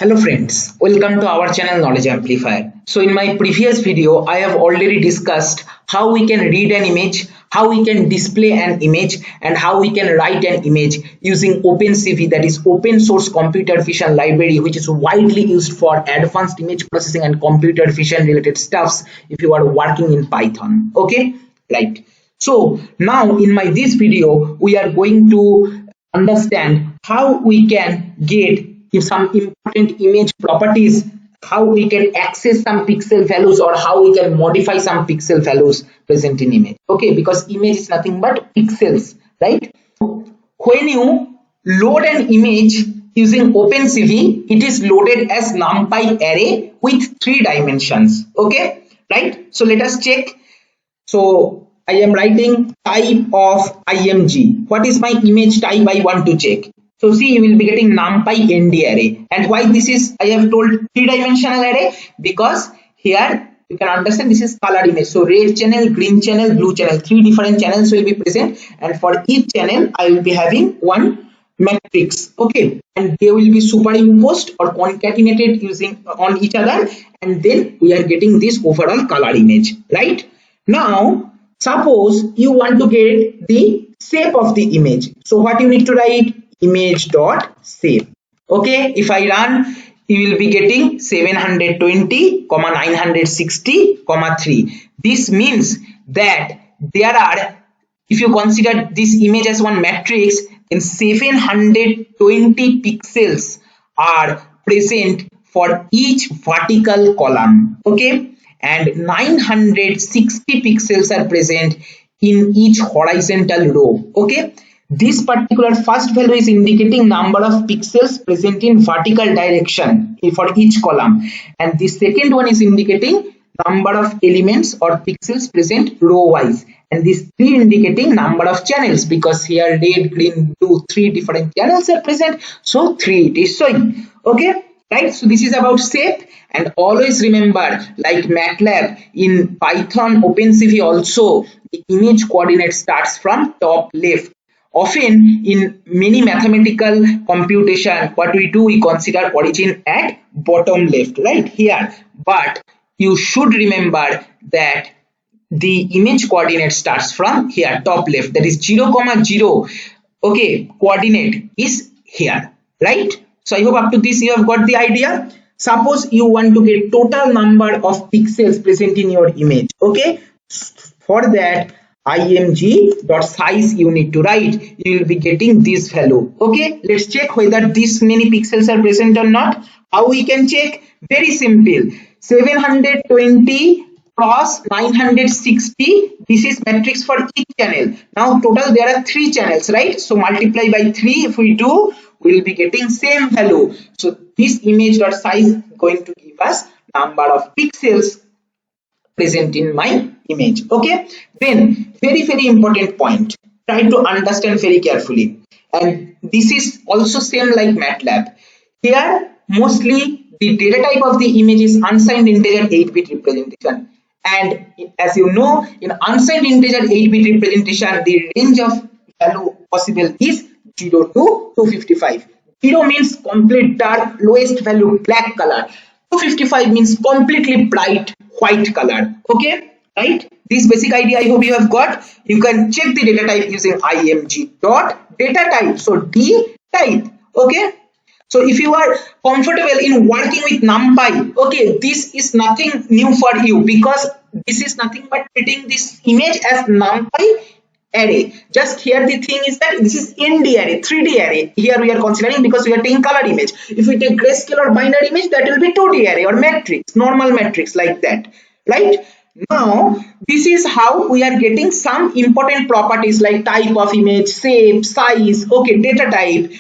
Hello friends, welcome to our channel Knowledge Amplifier. So in my previous video, I have already discussed how we can read an image, how we can display an image, and how we can write an image using OpenCV, that is open source computer vision library, which is widely used for advanced image processing and computer vision related stuffs if you are working in Python. Okay, right. So now in this video, we are going to understand how we can get some important image properties, how we can access some pixel values, or how we can modify some pixel values present in image. Okay, because image is nothing but pixels, right? When you load an image using OpenCV, it is loaded as numpy array with 3 dimensions. Okay, right? So let us check. So I am writing type of img. What is my image type I want to check? So see, you will be getting numpy nd array. And why this is, I have told 3-dimensional array, because here you can understand this is color image. So red channel, green channel, blue channel, 3 different channels will be present, and for each channel I will be having one matrix. Okay, and they will be superimposed or concatenated using on each other, and then we are getting this overall color image, right? Now suppose you want to get the shape of the image. So what you need to write? Image dot shape. Okay, if I run, you will be getting 720, 960, 3. This means that there are, if you consider this image as one matrix, then 720 pixels are present for each vertical column. Okay, and 960 pixels are present in each horizontal row. Okay, this particular first value is indicating number of pixels present in vertical direction for each column, and the second one is indicating number of elements or pixels present row wise, and these 3 indicating number of channels, because here red, green, blue, 3 different channels are present, so 3 it is showing. Okay, right? So this is about shape. And always remember, like MATLAB, in Python OpenCV also the image coordinate starts from top left. Often in many mathematical computation, what we do, we consider origin at bottom left, right here, but you should remember that the image coordinate starts from here, top left, that is 0, 0. Okay, coordinate is here, right? So I hope up to this you have got the idea. Suppose you want to get total number of pixels present in your image. Okay, for that img.size you need to write. You will be getting this value. Okay, let's check whether this many pixels are present or not. How we can check? Very simple. 720 cross 960, this is matrix for each channel. Now total there are 3 channels, right? So multiply by 3 if we do, we will be getting same value. So this image.size going to give us number of pixels present in my image. Okay, then very important point, try to understand very carefully, and this is also same like MATLAB. Here mostly the data type of the image is unsigned integer 8-bit representation, and as you know, in unsigned integer 8-bit representation the range of value possible is 0 to 255. 0 means complete dark, lowest value black color. 255 means completely bright white color. Okay, right? This basic idea I hope you have got. You can check the data type using img dot data type. So D type. Okay, so if you are comfortable in working with numpy, okay, this is nothing new for you, because this is nothing but treating this image as numpy array. Just here the thing is that this is nd array, 3D array. Here we are considering, because we are taking color image. If we take grayscale or binary image, that will be 2D array or matrix, normal matrix like that, right? Now this is how we are getting some important properties like type of image, shape, size, okay, data type.